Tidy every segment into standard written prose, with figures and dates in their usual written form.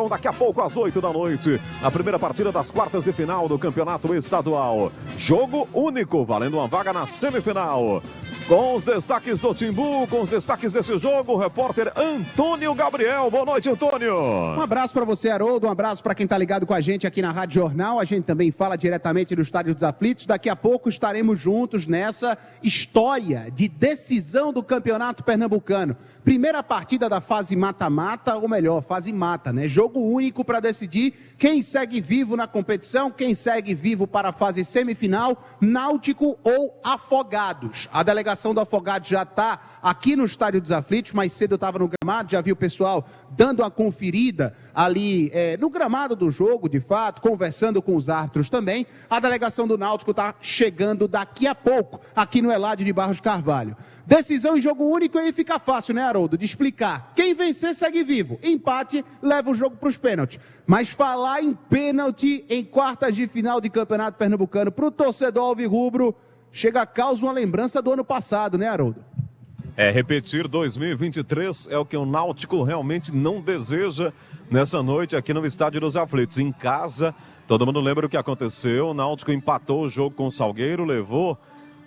Então, daqui a pouco, às 8 da noite, a primeira partida das quartas de final do Campeonato Estadual. Jogo único, valendo uma vaga na semifinal. Com os destaques do Timbu, com os destaques desse jogo, o repórter Antônio Gabriel. Boa noite, Antônio. Um abraço para você, Haroldo, um abraço para quem está ligado com a gente aqui na Rádio Jornal. A gente também fala diretamente do Estádio dos Aflitos. Daqui a pouco estaremos juntos nessa história de decisão do Campeonato Pernambucano. Primeira partida da fase mata-mata, ou melhor, fase mata, né? Jogo único para decidir quem segue vivo na competição, quem segue vivo para a fase semifinal, Náutico ou Afogados. A delegação do Afogados já está aqui no Estádio dos Aflitos, mais cedo eu estava no gramado, já vi o pessoal dando uma conferida ali no gramado do jogo, de fato, conversando com os árbitros também. A delegação do Náutico está chegando daqui a pouco, aqui no Eládio de Barros Carvalho. Decisão em jogo único aí fica fácil, né, Haroldo? De explicar. Quem vencer segue vivo. Empate leva o jogo para os pênaltis. Mas falar em pênalti em quartas de final de Campeonato Pernambucano para o torcedor alvirrubro chega a causa uma lembrança do ano passado, né, Haroldo? Repetir 2023 é o que o Náutico realmente não deseja nessa noite aqui no Estádio dos Aflitos. Em casa, todo mundo lembra o que aconteceu. O Náutico empatou o jogo com o Salgueiro, levou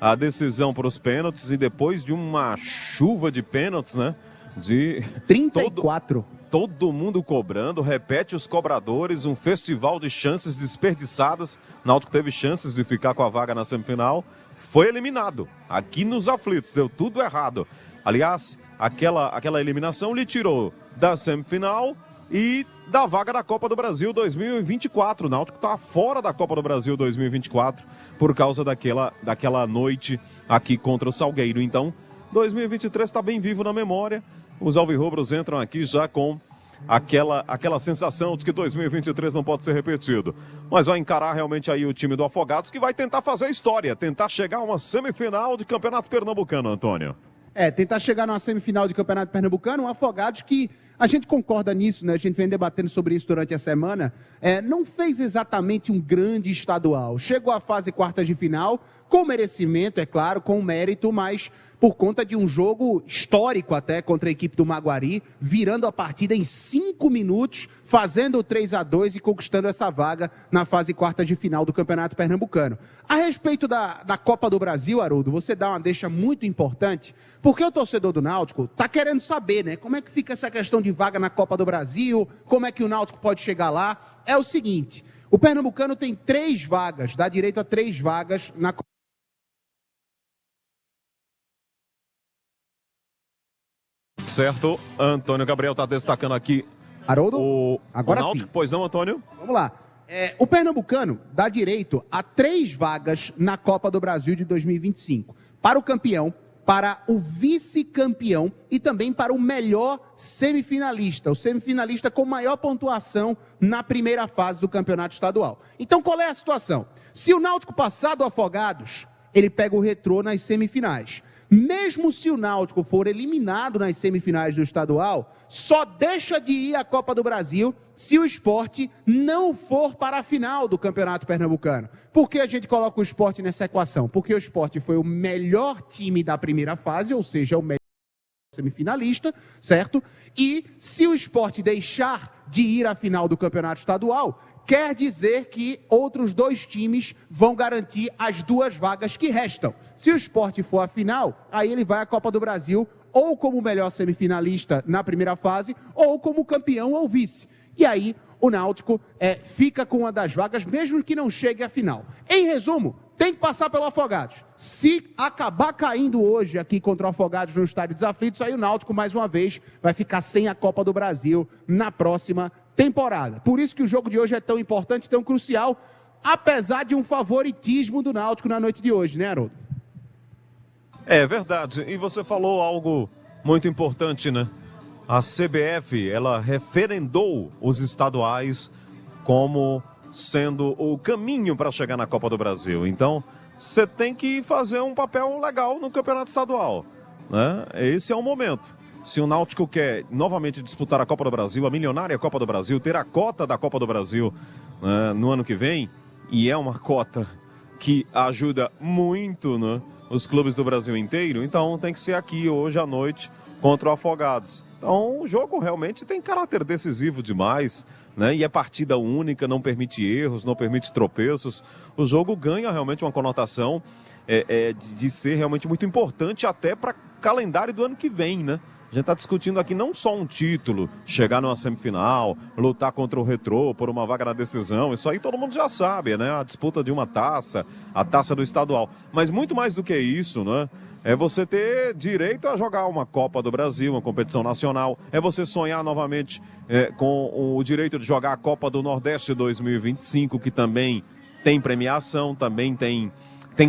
a decisão para os pênaltis e depois de uma chuva de pênaltis, né? De 34. Todo mundo cobrando, repete os cobradores, um festival de chances desperdiçadas. O Náutico teve chances de ficar com a vaga na semifinal. Foi eliminado aqui nos Aflitos, deu tudo errado. Aliás, aquela eliminação lhe tirou da semifinal e da vaga da Copa do Brasil 2024. O Náutico está fora da Copa do Brasil 2024 por causa daquela noite aqui contra o Salgueiro. Então, 2023 está bem vivo na memória. Os alvirrubros entram aqui já com aquela sensação de que 2023 não pode ser repetido. Mas vai encarar realmente aí o time do Afogados, que vai tentar fazer história, tentar chegar a uma semifinal de Campeonato Pernambucano, Antônio. Tentar chegar numa semifinal de Campeonato Pernambucano, um Afogados que a gente concorda nisso, né? A gente vem debatendo sobre isso durante a semana. Não fez exatamente um grande estadual. Chegou à fase quartas de final, com merecimento, é claro, com mérito, mas por conta de um jogo histórico até contra a equipe do Maguari, virando a partida em 5 minutos, fazendo o 3-2 e conquistando essa vaga na fase quartas de final do Campeonato Pernambucano. A respeito da Copa do Brasil, Haroldo, você dá uma deixa muito importante, porque o torcedor do Náutico está querendo saber, né? Como é que fica essa questão de vaga na Copa do Brasil, como é que o Náutico pode chegar lá. É o seguinte, o Pernambucano tem 3 vagas, dá direito a 3 vagas na Copa. Certo, Antônio Gabriel está destacando aqui Haroldo, agora o Náutico, sim. Pois não, Antônio? Vamos lá. O Pernambucano dá direito a 3 vagas na Copa do Brasil de 2025. Para o campeão, para o vice-campeão e também para o melhor semifinalista. O semifinalista com maior pontuação na primeira fase do campeonato estadual. Então, qual é a situação? Se o Náutico passar do Afogados, ele pega o Retrô nas semifinais. Mesmo se o Náutico for eliminado nas semifinais do estadual, só deixa de ir à Copa do Brasil se o Sport não for para a final do Campeonato Pernambucano. Por que a gente coloca o Sport nessa equação? Porque o Sport foi o melhor time da primeira fase, ou seja, o melhor semifinalista, certo? E se o Sport deixar de ir à final do Campeonato Estadual, quer dizer que outros 2 times vão garantir as 2 vagas que restam. Se o Sport for à final, aí ele vai à Copa do Brasil ou como melhor semifinalista na primeira fase, ou como campeão ou vice. E aí o Náutico fica com uma das vagas, mesmo que não chegue à final. Em resumo, tem que passar pelo Afogados. Se acabar caindo hoje aqui contra o Afogados no Estádio dos Aflitos, aí o Náutico, mais uma vez, vai ficar sem a Copa do Brasil na próxima temporada. Por isso que o jogo de hoje é tão importante, tão crucial, apesar de um favoritismo do Náutico na noite de hoje, né, Haroldo? É verdade. E você falou algo muito importante, né? A CBF, ela referendou os estaduais como sendo o caminho para chegar na Copa do Brasil. Então, você tem que fazer um papel legal no campeonato estadual, né? Esse é o momento. Se o Náutico quer novamente disputar a Copa do Brasil, a milionária Copa do Brasil, ter a cota da Copa do Brasil no ano que vem, e é uma cota que ajuda muito, né, os clubes do Brasil inteiro, então tem que ser aqui hoje à noite contra o Afogados. Então o jogo realmente tem caráter decisivo demais, né? E é partida única, não permite erros, não permite tropeços. O jogo ganha realmente uma conotação de ser realmente muito importante até para o calendário do ano que vem, né? A gente está discutindo aqui não só um título, chegar numa semifinal, lutar contra o Retrô por uma vaga na decisão. Isso aí todo mundo já sabe, né? A disputa de uma taça, a taça do estadual. Mas muito mais do que isso, né? É você ter direito a jogar uma Copa do Brasil, uma competição nacional. É você sonhar novamente com o direito de jogar a Copa do Nordeste 2025, que também tem premiação, também tem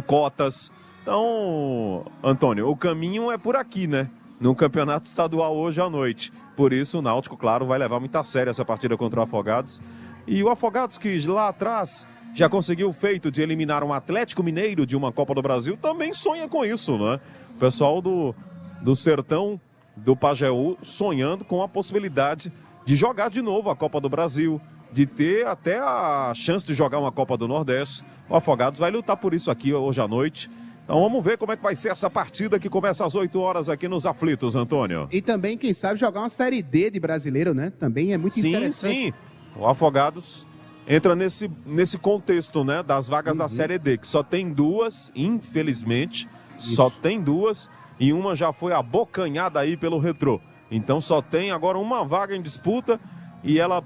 cotas. Então, Antônio, o caminho é por aqui, né? No campeonato estadual hoje à noite. Por isso o Náutico, claro, vai levar muito a sério essa partida contra o Afogados. E o Afogados, que lá atrás já conseguiu o feito de eliminar um Atlético Mineiro de uma Copa do Brasil, também sonha com isso, né? O pessoal do Sertão, do Pajeú, sonhando com a possibilidade de jogar de novo a Copa do Brasil, de ter até a chance de jogar uma Copa do Nordeste. O Afogados vai lutar por isso aqui hoje à noite. Então vamos ver como é que vai ser essa partida que começa às 8 horas aqui nos Aflitos, Antônio. E também, quem sabe, jogar uma Série D de brasileiro, né? Também é muito interessante. Sim, o Afogados entra nesse contexto, né, das vagas da Série D, que só tem duas, infelizmente, só tem duas, e uma já foi abocanhada aí pelo Retrô. Então só tem agora uma vaga em disputa e ela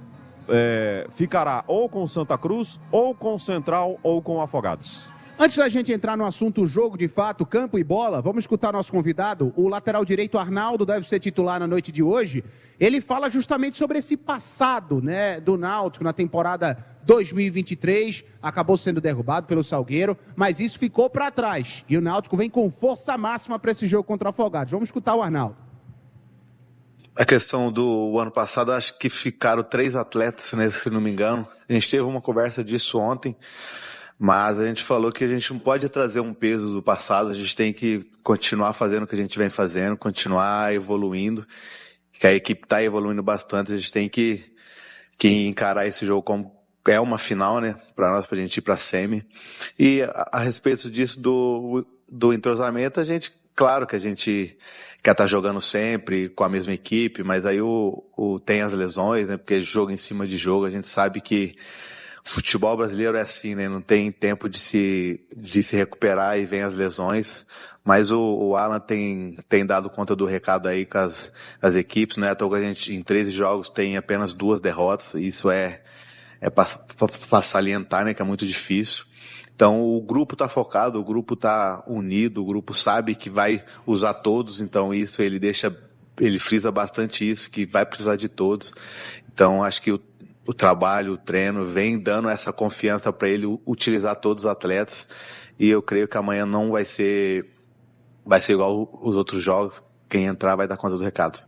ficará ou com o Santa Cruz, ou com o Central, ou com o Afogados. Antes da gente entrar no assunto jogo de fato, campo e bola, vamos escutar nosso convidado, o lateral direito Arnaldo, deve ser titular na noite de hoje. Ele fala justamente sobre esse passado, né, do Náutico na temporada 2023, acabou sendo derrubado pelo Salgueiro, mas isso ficou para trás. E o Náutico vem com força máxima para esse jogo contra o Afogados. Vamos escutar o Arnaldo. A questão do ano passado, acho que ficaram 3 atletas, né, se não me engano. A gente teve uma conversa disso ontem. Mas a gente falou que a gente não pode trazer um peso do passado, a gente tem que continuar fazendo o que a gente vem fazendo, continuar evoluindo, que a equipe está evoluindo bastante, a gente tem que encarar esse jogo como é uma final, né, para nós, pra gente ir pra semi. E a respeito disso do entrosamento, claro que a gente quer estar jogando sempre com a mesma equipe, mas aí tem as lesões, né, porque jogo em cima de jogo, a gente sabe que futebol brasileiro é assim, né? Não tem tempo de se recuperar e vem as lesões. Mas o Alan tem dado conta do recado aí com as equipes, né? Então a gente, em 13 jogos, tem apenas 2 derrotas. Isso é para salientar, né? Que é muito difícil. Então o grupo tá focado, o grupo tá unido, o grupo sabe que vai usar todos. Então isso ele frisa bastante isso, que vai precisar de todos. Então acho que o trabalho, o treino, vem dando essa confiança para ele utilizar todos os atletas. E eu creio que amanhã não vai ser igual os outros jogos. Quem entrar vai dar conta do recado.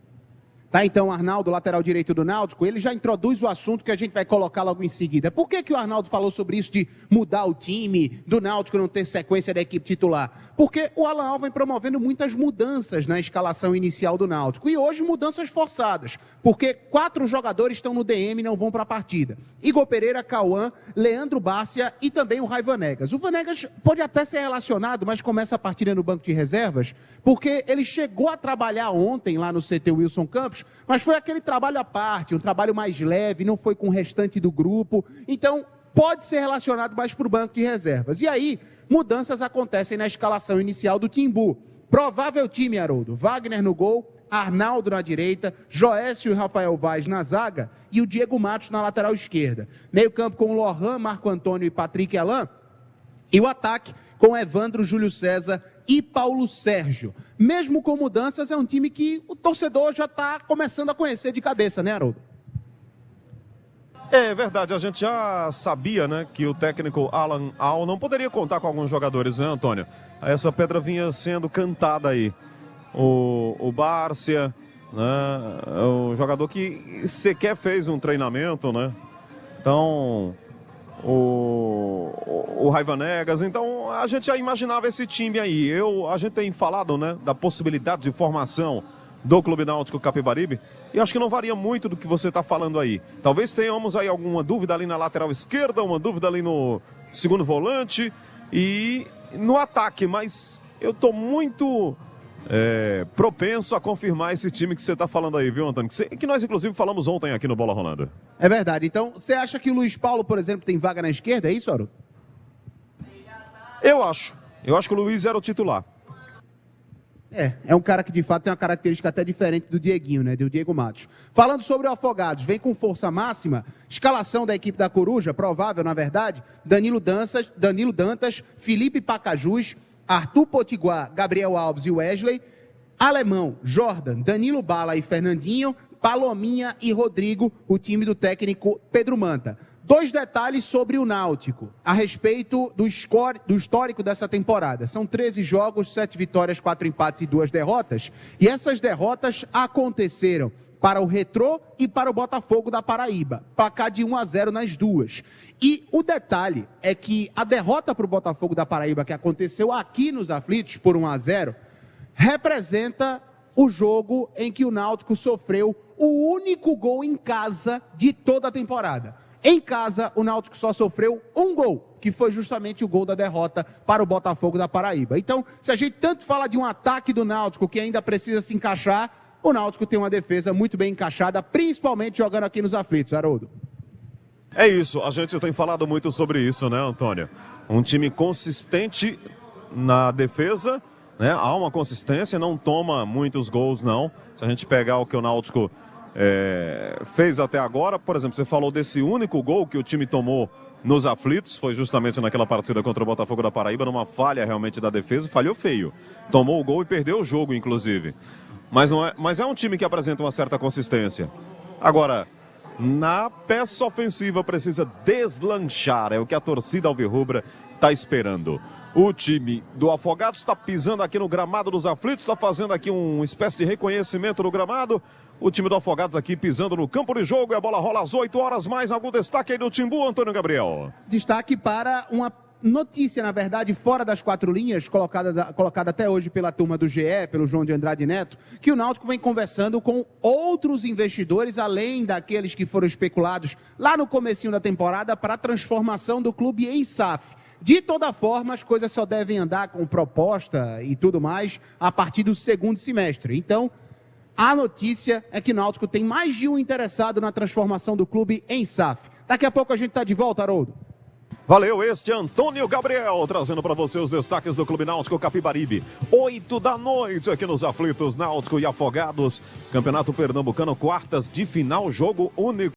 Tá, então, Arnaldo, lateral direito do Náutico, ele já introduz o assunto que a gente vai colocar logo em seguida. Por que o Arnaldo falou sobre isso de mudar o time, do Náutico não ter sequência da equipe titular? Porque o Alan Al vem promovendo muitas mudanças na escalação inicial do Náutico. E hoje mudanças forçadas, porque 4 jogadores estão no DM e não vão para a partida. Igor Pereira, Cauã, Leandro Bárcia e também o Rai Vanegas. O Vanegas pode até ser relacionado, mas começa a partida no banco de reservas, porque ele chegou a trabalhar ontem lá no CT Wilson Campos, mas foi aquele trabalho à parte, um trabalho mais leve, não foi com o restante do grupo. Então, pode ser relacionado mais para o banco de reservas. E aí, mudanças acontecem na escalação inicial do Timbu. Provável time, Haroldo: Wagner no gol, Arnaldo na direita, Joécio e Rafael Vaz na zaga e o Diego Matos na lateral esquerda. Meio campo com Lohan, Marco Antônio e Patrick Alain. E o ataque com Evandro, Júlio César e Paulo Sérgio. Mesmo com mudanças, é um time que o torcedor já está começando a conhecer de cabeça, né, Haroldo? É verdade, a gente já sabia, né, que o técnico Alan Al não poderia contar com alguns jogadores, né, Antônio? Essa pedra vinha sendo cantada aí. O Bárcia, né, o jogador que sequer fez um treinamento, né? Então, o Rai Vanegas, então a gente já imaginava esse time aí. A gente tem falado, né, da possibilidade de formação do Clube Náutico Capibaribe, e acho que não varia muito do que você está falando aí. Talvez tenhamos aí alguma dúvida ali na lateral esquerda, uma dúvida ali no segundo volante e no ataque, mas eu estou muito propenso a confirmar esse time que você está falando aí, viu, Antônio? Que nós, inclusive, falamos ontem aqui no Bola Rolando. É verdade. Então, você acha que o Luiz Paulo, por exemplo, tem vaga na esquerda? É isso, Haroldo? Eu acho. Eu acho que o Luiz era o titular. É um cara que de fato tem uma característica até diferente do Dieguinho, né? Do Diego Matos. Falando sobre o Afogados, vem com força máxima, escalação da equipe da Coruja, provável na verdade, Danilo Dantas, Felipe Pacajus, Arthur Potiguar, Gabriel Alves e Wesley, Alemão, Jordan, Danilo Bala e Fernandinho, Palominha e Rodrigo, o time do técnico Pedro Manta. 2 detalhes sobre o Náutico, a respeito do histórico dessa temporada. São 13 jogos, 7 vitórias, 4 empates e 2 derrotas. E essas derrotas aconteceram para o Retrô e para o Botafogo da Paraíba. Placar de 1-0 nas duas. E o detalhe é que a derrota para o Botafogo da Paraíba, que aconteceu aqui nos Aflitos, por 1-0, representa o jogo em que o Náutico sofreu o único gol em casa de toda a temporada. Em casa, o Náutico só sofreu um gol, que foi justamente o gol da derrota para o Botafogo da Paraíba. Então, se a gente tanto fala de um ataque do Náutico que ainda precisa se encaixar, o Náutico tem uma defesa muito bem encaixada, principalmente jogando aqui nos Aflitos, Haroldo. É isso, a gente tem falado muito sobre isso, né, Antônio? Um time consistente na defesa, né? Há uma consistência, não toma muitos gols, não. Se a gente pegar o que o Náutico fez até agora, por exemplo, você falou desse único gol que o time tomou nos Aflitos, foi justamente naquela partida contra o Botafogo da Paraíba, numa falha realmente da defesa, falhou feio. Tomou o gol e perdeu o jogo, inclusive. Mas é um time que apresenta uma certa consistência. Agora, na peça ofensiva precisa deslanchar, é o que a torcida alvirrubra está esperando. O time do Afogados está pisando aqui no gramado dos Aflitos, está fazendo aqui uma espécie de reconhecimento no gramado. O time do Afogados aqui pisando no campo de jogo e a bola rola às 8 horas. Mais algum destaque aí do Timbu, Antônio Gabriel? Destaque para uma notícia, na verdade, fora das 4 linhas, colocada até hoje pela turma do GE, pelo João de Andrade Neto, que o Náutico vem conversando com outros investidores, além daqueles que foram especulados lá no comecinho da temporada, para a transformação do clube em SAF. De toda forma, as coisas só devem andar com proposta e tudo mais a partir do segundo semestre. Então, a notícia é que o Náutico tem mais de um interessado na transformação do clube em SAF. Daqui a pouco a gente está de volta, Haroldo. Valeu, este é Antônio Gabriel, trazendo para você os destaques do Clube Náutico Capibaribe. 8 da noite aqui nos Aflitos, Náutico e Afogados. Campeonato Pernambucano, quartas de final, jogo único.